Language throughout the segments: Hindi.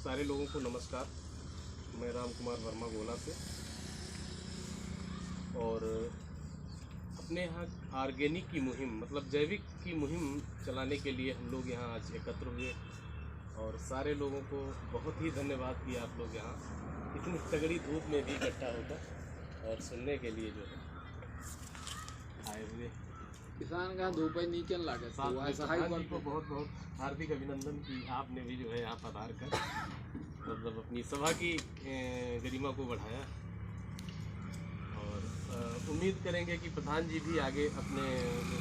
सारे लोगों को नमस्कार। मैं राम कुमार वर्मा गोला से, और अपने यहाँ ऑर्गेनिक की मुहिम मतलब जैविक की मुहिम चलाने के लिए हम लोग यहाँ आज एकत्र हुए, और सारे लोगों को बहुत ही धन्यवाद कि आप लोग यहाँ इतनी तगड़ी धूप में भी इकट्ठा होकर और सुनने के लिए जो है आए हुए। किसान का धूप ही नीचे लगे प्रधान जी को बहुत बहुत हार्दिक अभिनंदन कि आपने भी जो है यहाँ पधार कर मतलब अपनी सभा की गरिमा को बढ़ाया, और उम्मीद करेंगे कि प्रधान जी भी आगे अपने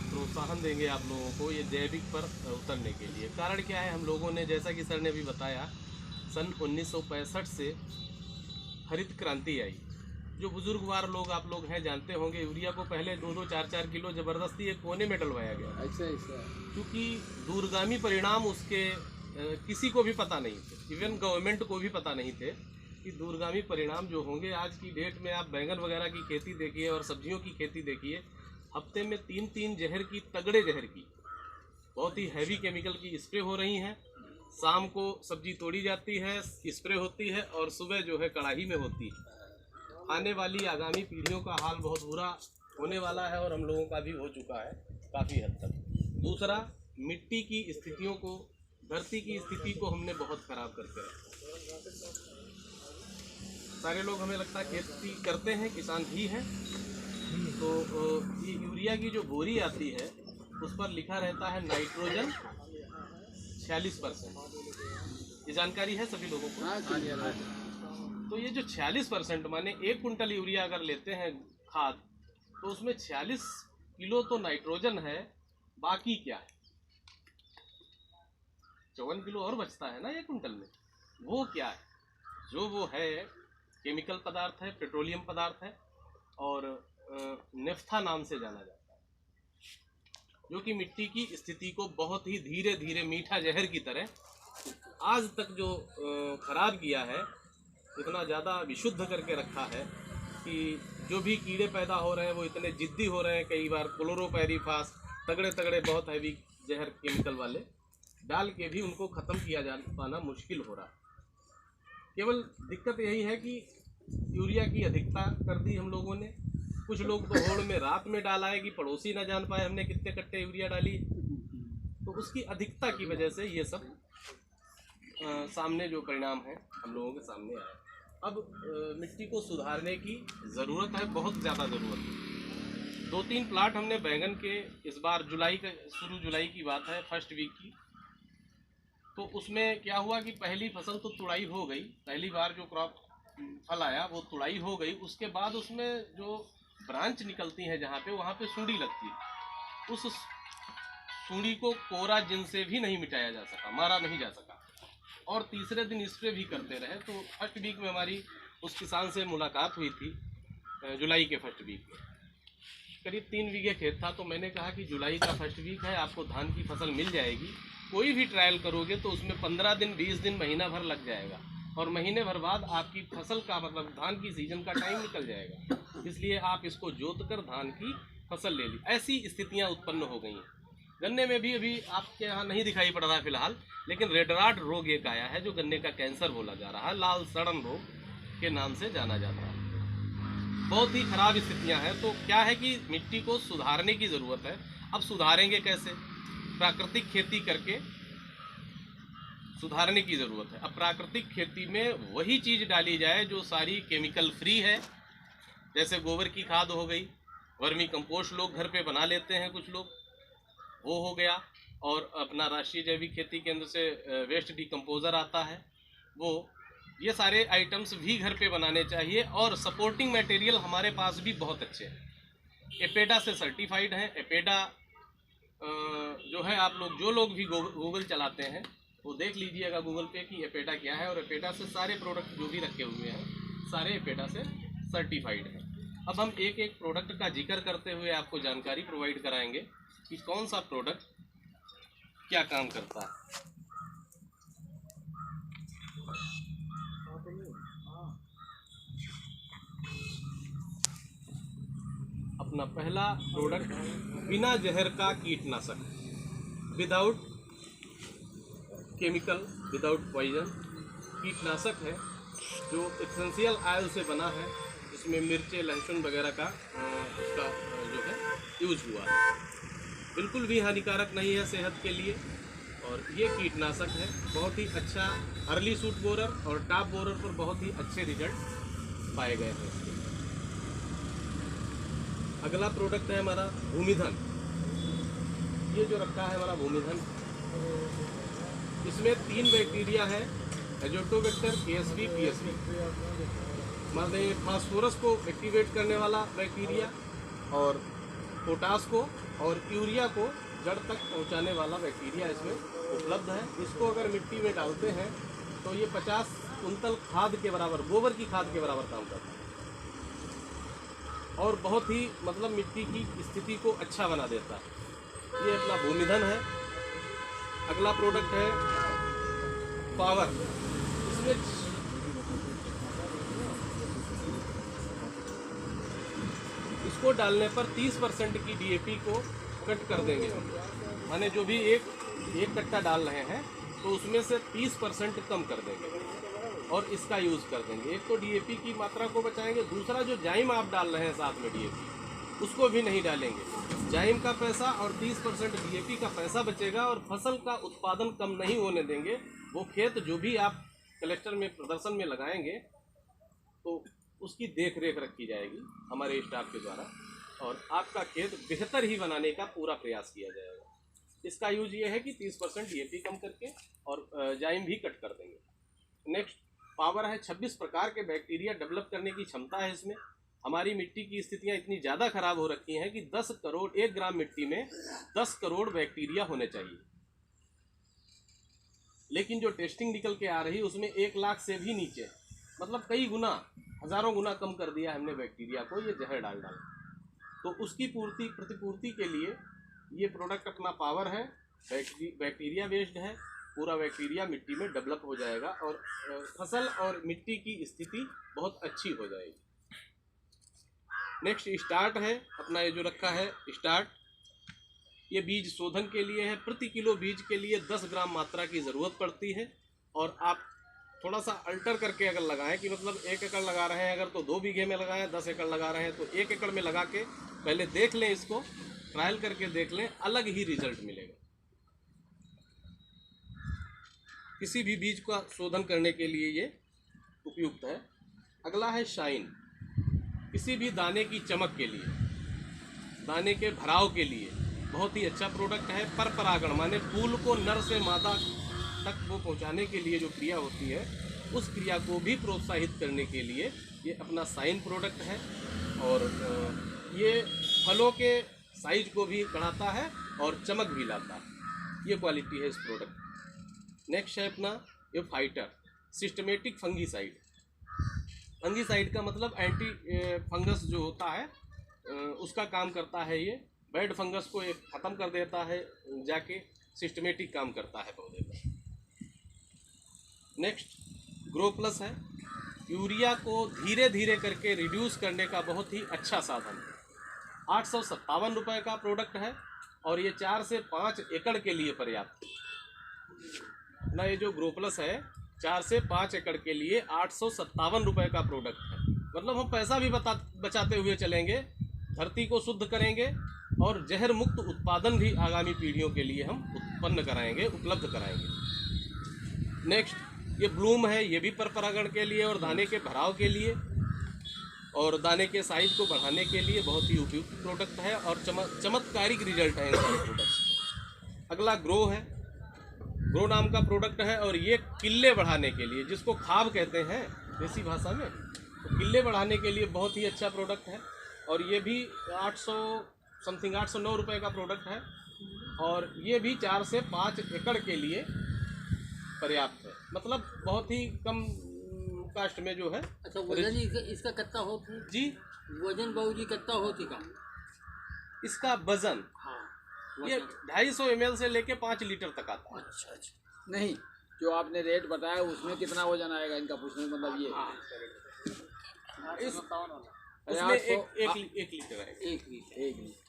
प्रोत्साहन देंगे आप लोगों को ये जैविक पर उतरने के लिए। कारण क्या है, हम लोगों ने जैसा कि सर ने भी बताया, सन 1965 से हरित क्रांति आई। जो बुजुर्गवार लोग आप लोग हैं जानते होंगे, यूरिया को पहले 2-2, 4-4 किलो जबरदस्ती एक कोने में डलवाया गया। ऐसा क्योंकि दूरगामी परिणाम उसके किसी को भी पता नहीं थे, इवन गवर्नमेंट को भी पता नहीं थे कि दूरगामी परिणाम जो होंगे। आज की डेट में आप बैंगन वगैरह की खेती देखिए और सब्जियों की खेती देखिए, हफ्ते में 3-3 जहर की, तगड़े जहर की, बहुत ही हैवी केमिकल की स्प्रे हो रही हैं। शाम को सब्जी तोड़ी जाती है, स्प्रे होती है, और सुबह जो है कड़ाही में होती है। आने वाली आगामी पीढ़ियों का हाल बहुत बुरा होने वाला है, और हम लोगों का भी हो चुका है काफ़ी हद तक। दूसरा, मिट्टी की स्थितियों को, धरती की स्थिति को हमने बहुत ख़राब करके रखा। सारे लोग हमें लगता है खेती करते हैं, किसान भी हैं, तो ये यूरिया की जो बोरी आती है उस पर लिखा रहता है नाइट्रोजन 46%। ये जानकारी है सभी लोगों को। तो ये जो 46% माने 1 कुंटल यूरिया अगर लेते हैं खाद, तो उसमें 46 किलो तो नाइट्रोजन है, बाकी क्या है? 54 किलो और बचता है ना 1 कुंटल में। वो क्या है? जो वो है केमिकल पदार्थ है, पेट्रोलियम पदार्थ है, और नेफ्था नाम से जाना जाता है, जो कि मिट्टी की स्थिति को बहुत ही धीरे धीरे मीठा जहर की तरह आज तक जो खराब किया है, इतना ज़्यादा विशुद्ध करके रखा है कि जो भी कीड़े पैदा हो रहे हैं वो इतने जिद्दी हो रहे हैं, कई बार क्लोरोपायरीफास तगड़े तगड़े बहुत हैवी जहर केमिकल वाले डाल के भी उनको ख़त्म किया जा पाना मुश्किल हो रहा है। केवल दिक्कत यही है कि यूरिया की अधिकता कर दी हम लोगों ने। कुछ लोग तो होड़ में रात में डाला है कि पड़ोसी ना जान पाए हमने कितने कट्टे यूरिया डाली, तो उसकी अधिकता की वजह से ये सब सामने जो परिणाम है हम लोगों के सामने आया। अब मिट्टी को सुधारने की ज़रूरत है, बहुत ज़्यादा ज़रूरत है। 2-3 प्लाट हमने बैंगन के इस बार शुरू जुलाई की बात है, फर्स्ट वीक की, तो उसमें क्या हुआ कि पहली फसल तो तुड़ाई हो गई, पहली बार जो क्रॉप फल आया वो तुड़ाई हो गई। उसके बाद उसमें जो ब्रांच निकलती हैं जहाँ पे, वहाँ पे सूंडी लगती है। उस सूंडी को कोरा जिनसे भी नहीं मिटाया जा सका, मारा नहीं जा सका, और तीसरे दिन स्प्रे भी करते रहे। तो फर्स्ट वीक में हमारी उस किसान से मुलाकात हुई थी, जुलाई के फर्स्ट वीक में। करीब 3 बीघे खेत था, तो मैंने कहा कि जुलाई का फर्स्ट वीक है, आपको धान की फसल मिल जाएगी। कोई भी ट्रायल करोगे तो उसमें 15 दिन, 20 दिन, महीना भर लग जाएगा, और महीने भर बाद आपकी फसल का मतलब धान की सीजन का टाइम निकल जाएगा। इसलिए आप इसको जोत कर धान की फसल ले ली। ऐसी स्थितियाँ उत्पन्न हो गई हैं। गन्ने में भी अभी आपके यहाँ नहीं दिखाई पड़ रहा फिलहाल, लेकिन रेड राट रोग एक आया है जो गन्ने का कैंसर बोला जा रहा है, लाल सड़न रोग के नाम से जाना जाता है। बहुत ही खराब स्थितियां हैं। तो क्या है कि मिट्टी को सुधारने की ज़रूरत है। अब सुधारेंगे कैसे? प्राकृतिक खेती करके सुधारने की ज़रूरत है। अब प्राकृतिक खेती में वही चीज़ डाली जाए जो सारी केमिकल फ्री है, जैसे गोबर की खाद हो गई, वर्मी कंपोस्ट लोग घर पे बना लेते हैं कुछ लोग, वो हो गया, और अपना राष्ट्रीय जैविक खेती केंद्र से वेस्ट डिकम्पोज़र आता है वो, ये सारे आइटम्स भी घर पे बनाने चाहिए। और सपोर्टिंग मटेरियल हमारे पास भी बहुत अच्छे हैं, एपेडा से सर्टिफाइड हैं। एपेडा जो है, आप लोग जो लोग भी गूगल चलाते हैं वो देख लीजिएगा गूगल पे कि एपेडा क्या है, और एपेडा से सारे प्रोडक्ट जो भी रखे हुए हैं सारे एपेडा से सर्टिफाइड हैं। अब हम एक एक प्रोडक्ट का जिक्र करते हुए आपको जानकारी प्रोवाइड कराएंगे कि कौन सा प्रोडक्ट क्या काम करता है। अपना पहला प्रोडक्ट, बिना जहर का कीटनाशक, विदाउट केमिकल, विदाउट पॉइजन, कीटनाशक है जो एसेंशियल ऑयल से बना है, जिसमें मिर्चे लहसुन वगैरह का उसका जो है यूज हुआ है। बिल्कुल भी हानिकारक नहीं है सेहत के लिए। और ये कीटनाशक है, बहुत ही अच्छा अर्ली शूट बोरर और टॉप बोरर पर बहुत ही अच्छे रिजल्ट पाए गए हैं इसके। अगला प्रोडक्ट है हमारा भूमिधन। ये जो रखा है हमारा भूमिधन, इसमें 3 बैक्टीरिया है, एजोटोबैक्टर, केएसबी, पीएसबी। मतलब फास्फोरस को एक्टिवेट करने वाला बैक्टीरिया और पोटास को और यूरिया को जड़ तक पहुंचाने वाला बैक्टीरिया इसमें उपलब्ध है। इसको अगर मिट्टी में डालते हैं तो ये 50 कुंतल खाद के बराबर, गोबर की खाद के बराबर काम करता है और बहुत ही मतलब मिट्टी की स्थिति को अच्छा बना देता है। ये अपना भूमिधन है। अगला प्रोडक्ट है पावर। इसमें इसको डालने पर 30% की डीएपी को कट कर देंगे हम। माने जो भी एक कट्टा डाल रहे हैं तो उसमें से 30% कम कर देंगे और इसका यूज़ कर देंगे। एक तो डीएपी की मात्रा को बचाएंगे, दूसरा जो जाइम आप डाल रहे हैं साथ में डीएपी, उसको भी नहीं डालेंगे। जाइम का पैसा और 30% डीएपी का पैसा बचेगा और फसल का उत्पादन कम नहीं होने देंगे। वो खेत जो भी आप कलेक्टर में प्रदर्शन में लगाएंगे तो उसकी देख रेख रखी जाएगी हमारे स्टाफ के द्वारा और आपका खेत बेहतर ही बनाने का पूरा प्रयास किया जाएगा। इसका यूज ये है कि 30% डीएपी कम करके और जाइम भी कट कर देंगे। नेक्स्ट पावर है। 26 प्रकार के बैक्टीरिया डेवलप करने की क्षमता है इसमें। हमारी मिट्टी की स्थितियां इतनी ज़्यादा खराब हो रखी हैं कि 10 करोड़ 1 ग्राम मिट्टी में 10 करोड़ बैक्टीरिया होने चाहिए, लेकिन जो टेस्टिंग निकल के आ रही उसमें 1 लाख से भी नीचे, मतलब कई गुना, हज़ारों गुना कम कर दिया हमने बैक्टीरिया को, ये जहर डाल डाल। तो उसकी प्रतिपूर्ति के लिए ये प्रोडक्ट अपना पावर है, बैक्टीरिया बेस्ड है। पूरा बैक्टीरिया मिट्टी में डेवलप हो जाएगा और फसल और मिट्टी की स्थिति बहुत अच्छी हो जाएगी। नेक्स्ट स्टार्ट है अपना, ये जो रखा है स्टार्ट, ये बीज शोधन के लिए है। प्रति किलो बीज के लिए 10 ग्राम मात्रा की ज़रूरत पड़ती है और आप थोड़ा सा अल्टर करके अगर लगाएं कि मतलब 1 एकड़ लगा रहे हैं अगर तो 2 बीघे में लगाएं, 10 एकड़ लगा रहे हैं तो 1 एकड़ में लगा के पहले देख लें, इसको ट्रायल करके देख लें, अलग ही रिजल्ट मिलेगा। किसी भी बीज का शोधन करने के लिए ये उपयुक्त है। अगला है शाइन। किसी भी दाने की चमक के लिए, दाने के भराव के लिए बहुत ही अच्छा प्रोडक्ट है। पर परागण माने फूल को नर से मादा तक वो पहुंचाने के लिए जो क्रिया होती है, उस क्रिया को भी प्रोत्साहित करने के लिए ये अपना साइन प्रोडक्ट है। और ये फलों के साइज को भी बढ़ाता है और चमक भी लाता है। ये क्वालिटी है इस प्रोडक्ट। नेक्स्ट है अपना ये फाइटर सिस्टमेटिक फंगीसाइड। फंगीसाइड का मतलब एंटी फंगस जो होता है उसका काम करता है। ये बैड फंगस को एक ख़त्म कर देता है, जाके सिस्टमेटिक काम करता है पौधे पर। नेक्स्ट ग्रो प्लस है। यूरिया को धीरे धीरे करके रिड्यूस करने का बहुत ही अच्छा साधन है। 857 रुपये का प्रोडक्ट है और ये 4 से 5 एकड़ के लिए पर्याप्त है ना। ये जो ग्रो प्लस है 4 से 5 एकड़ के लिए 857 रुपये का प्रोडक्ट है। मतलब हम पैसा भी बचाते हुए चलेंगे, धरती को शुद्ध करेंगे और जहर मुक्त उत्पादन भी आगामी पीढ़ियों के लिए हम उत्पन्न कराएंगे, उपलब्ध कराएंगे। नेक्स्ट ये ब्लूम है। ये भी पर परागण के लिए और दाने के भराव के लिए और दाने के साइज को बढ़ाने के लिए बहुत ही उपयुक्त प्रोडक्ट है और चमत्कारिक रिजल्ट है इन सारे प्रोडक्ट्स। अगला ग्रो है। ग्रो नाम का प्रोडक्ट है और ये किल्ले बढ़ाने के लिए, जिसको खाब कहते हैं देसी भाषा में, तो किल्ले बढ़ाने के लिए बहुत ही अच्छा प्रोडक्ट है। और ये भी 809 रुपये का प्रोडक्ट है और ये भी 4 से 5 एकड़ के लिए पर्याप्त है। मतलब बहुत ही कम कास्ट में जो है। अच्छा, वजन इसका कितना होता है जी? वजन बाबूजी कितना होती का? इसका वजन ये 250 ml से लेके 5 लीटर तक आता है। अच्छा अच्छा। नहीं, जो आपने रेट बताया उसमें कितना वजन आएगा इनका, पूछने का मतलब ये उसमें एक लीटर आएगा। 1 लीटर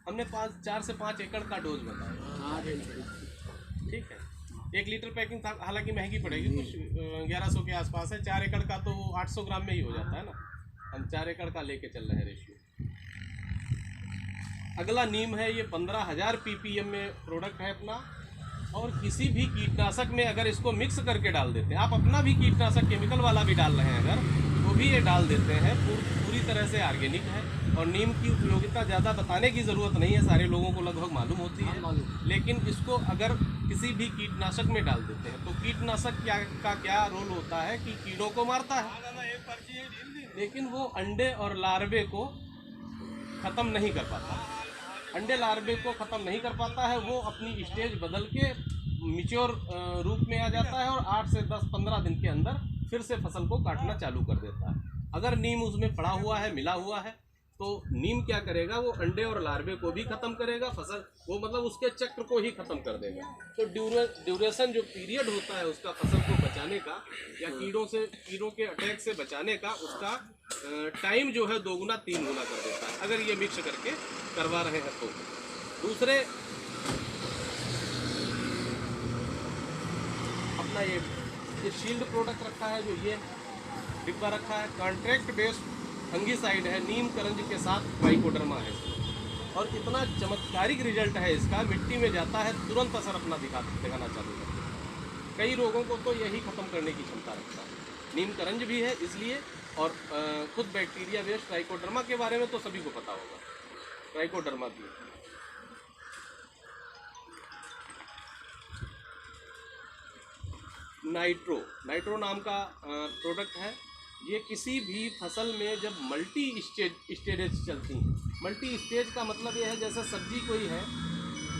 हमने 4 से 5 एकड़ का डोज बताया। हाँ ठीक है। 1 लीटर पैकिंग हालांकि महंगी पड़ेगी, कुछ 1100 के आसपास है। 4 एकड़ का तो 800 ग्राम में ही हो जाता है ना। हम 4 एकड़ का लेके चल रहे हैं रेशियो। अगला नीम है, ये 15,000 ppm में प्रोडक्ट है अपना। और किसी भी कीटनाशक में अगर इसको मिक्स करके डाल देते हैं, आप अपना भी कीटनाशक केमिकल वाला भी डाल रहे हैं अगर, तो भी ये डाल देते हैं। पूरी तरह से ऑर्गेनिक है। और नीम की उपयोगिता ज़्यादा बताने की ज़रूरत नहीं है, सारे लोगों को लगभग मालूम होती है। लेकिन इसको अगर किसी भी कीटनाशक में डाल देते हैं तो कीटनाशक क्या रोल होता है कि कीड़ों को मारता है, लेकिन वो अंडे और लार्वे को ख़त्म नहीं कर पाता। अंडे लार्वे को ख़त्म नहीं कर पाता है, वो अपनी स्टेज बदल के मिच्योर रूप में आ जाता है और 8 से 10-15 दिन के अंदर फिर से फसल को काटना चालू कर देता है। अगर नीम उसमें पड़ा हुआ है, मिला हुआ है, तो नीम क्या करेगा, वो अंडे और लार्वे को भी ख़त्म करेगा, फसल वो मतलब उसके चक्र को ही ख़त्म कर देगा। तो ड्यूरेशन जो पीरियड होता है उसका फसल को बचाने का या कीड़ों के अटैक से बचाने का, उसका टाइम जो है 2 गुना 3 गुना कर देता है अगर ये मिक्स करके करवा रहे हैं तो। दूसरे अपना ये शील्ड प्रोडक्ट रखा है, जो ये डिब्बा रखा है, कॉन्ट्रैक्ट बेस्ड फंगीसाइड है, नीम करंज के साथ ट्राइकोडर्मा है। और इतना चमत्कारिक रिजल्ट है इसका, मिट्टी में जाता है तुरंत असर अपना दिखाना चालू करता है। कई रोगों को तो यही ख़त्म करने की क्षमता रखता है। नीम करंज भी है इसलिए, और खुद बैक्टीरिया बेस्ड ट्राइकोडर्मा के बारे में तो सभी को पता होगा, ट्राइकोडर्मा भी। नाइट्रो नाम का प्रोडक्ट है। ये किसी भी फसल में जब मल्टी स्टेजेस चलती हैं, मल्टी स्टेज का मतलब ये है जैसे सब्जी कोई है,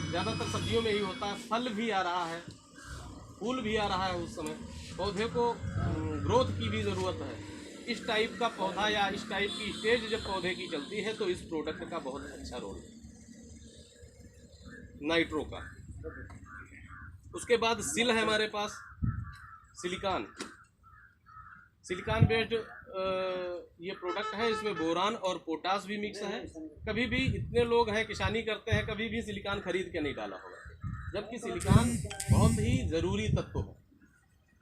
ज़्यादातर सब्जियों में ही होता है, फल भी आ रहा है, फूल भी आ रहा है, उस समय पौधे को ग्रोथ की भी ज़रूरत है। इस टाइप का पौधा या इस टाइप की स्टेज जब पौधे की चलती है तो इस प्रोडक्ट का बहुत अच्छा रोल है नाइट्रो का। उसके बाद सिल है हमारे पास, सिलिकॉन बेस्ड ये प्रोडक्ट है। इसमें बोरान और पोटास भी मिक्स है। कभी भी इतने लोग हैं किसानी करते हैं, कभी भी सिलिकॉन खरीद के नहीं डाला होगा, जबकि सिलिकॉन बहुत ही ज़रूरी तत्व है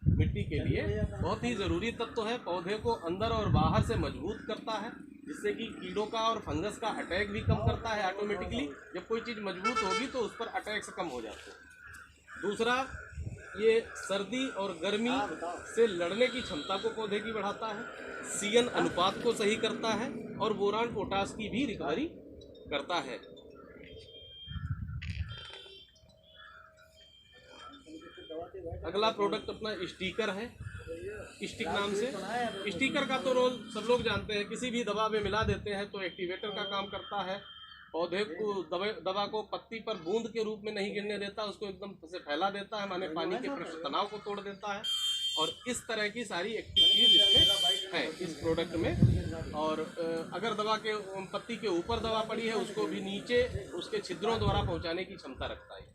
मिट्टी के लिए, बहुत ही ज़रूरी तत्व है। पौधे को अंदर और बाहर से मजबूत करता है, जिससे कि कीड़ों का और फंगस का अटैक भी कम करता है ऑटोमेटिकली। जब कोई चीज़ मजबूत होगी तो उस पर अटैक्स कम हो जाते हैं। दूसरा, ये सर्दी और गर्मी से लड़ने की क्षमता को पौधे की बढ़ाता है, CN अनुपात को सही करता है और बोरान पोटास की भी रिकवरी करता है। अगला प्रोडक्ट अपना स्टिकर है, स्टिक नाम से। स्टिकर का तो रोल सब लोग जानते हैं, किसी भी दवा में मिला देते हैं तो एक्टिवेटर का काम करता है। पौधे को दवा को पत्ती पर बूंद के रूप में नहीं गिरने देता, उसको एकदम से फैला देता है, माने पानी के पृष्ठ तनाव को तोड़ देता है। और इस तरह की सारी एक्टिविटीज इसमें है इस प्रोडक्ट में। और अगर दवा के पत्ती के ऊपर दवा पड़ी है उसको भी नीचे उसके छिद्रों द्वारा पहुंचाने की क्षमता रखता है।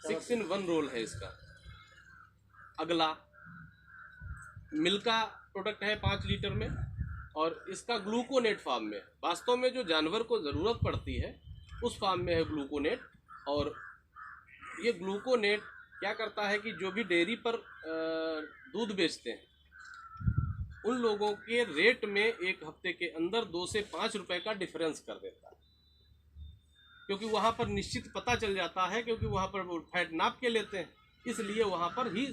6 in 1 रोल है इसका। अगला मिल्का प्रोडक्ट है 5 लीटर में, और इसका ग्लूकोनेट फार्म में, वास्तव में जो जानवर को ज़रूरत पड़ती है उस फार्म में है ग्लूकोनेट। और ये ग्लूकोनेट क्या करता है कि जो भी डेयरी पर दूध बेचते हैं उन लोगों के रेट में 1 हफ्ते के अंदर 2 से 5 रुपए का डिफरेंस कर देता है, क्योंकि वहाँ पर निश्चित पता चल जाता है, क्योंकि वहाँ पर वो फैट नाप के लेते हैं, इसलिए वहाँ पर ही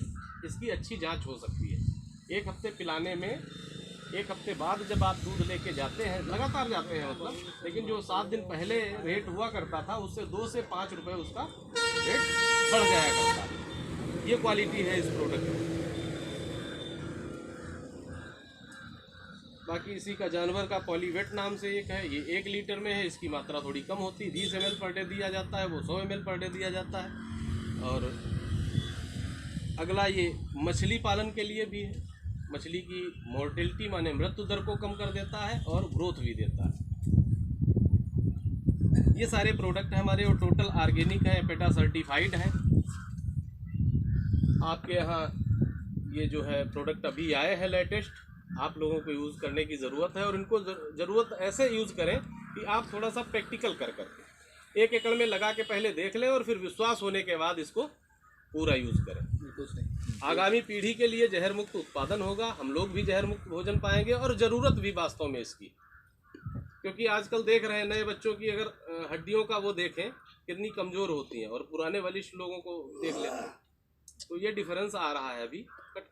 इसकी अच्छी जांच हो सकती है। 1 हफ्ते पिलाने में, 1 हफ्ते बाद जब आप दूध लेके जाते हैं, लगातार जाते हैं मतलब, लेकिन जो 7 दिन पहले रेट हुआ करता था उससे 2 से 5 रुपए उसका रेट बढ़ जाया करता है। ये क्वालिटी है इस प्रोडक्ट में। बाकी इसी का जानवर का पॉलीवेट नाम से एक है, ये 1 लीटर में है, इसकी मात्रा थोड़ी कम होती है, 20 ml पर डे दिया जाता है, वो 100 ml पर डे दिया जाता है। और अगला ये मछली पालन के लिए भी है, मछली की मोर्टेलिटी माने मृत्यु दर को कम कर देता है और ग्रोथ भी देता है। ये सारे प्रोडक्ट हमारे और टोटल ऑर्गेनिक है, एपेटा सर्टिफाइड है। आपके यहाँ ये जो है प्रोडक्ट अभी आए हैं लेटेस्ट, आप लोगों को यूज़ करने की ज़रूरत है। और इनको ज़रूरत ऐसे यूज़ करें कि आप थोड़ा सा प्रैक्टिकल करके 1 एकड़ में लगा के पहले देख लें और फिर विश्वास होने के बाद इसको पूरा यूज़ करें। आगामी पीढ़ी के लिए जहर मुक्त उत्पादन होगा, हम लोग भी जहर मुक्त भोजन पाएंगे और ज़रूरत भी वास्तव में इसकी। क्योंकि आजकल देख रहे हैं नए बच्चों की अगर हड्डियों का वो देखें कितनी कमज़ोर होती हैं, और पुराने बलिष्ठ लोगों को देख लें तो ये डिफरेंस आ रहा है अभी। कट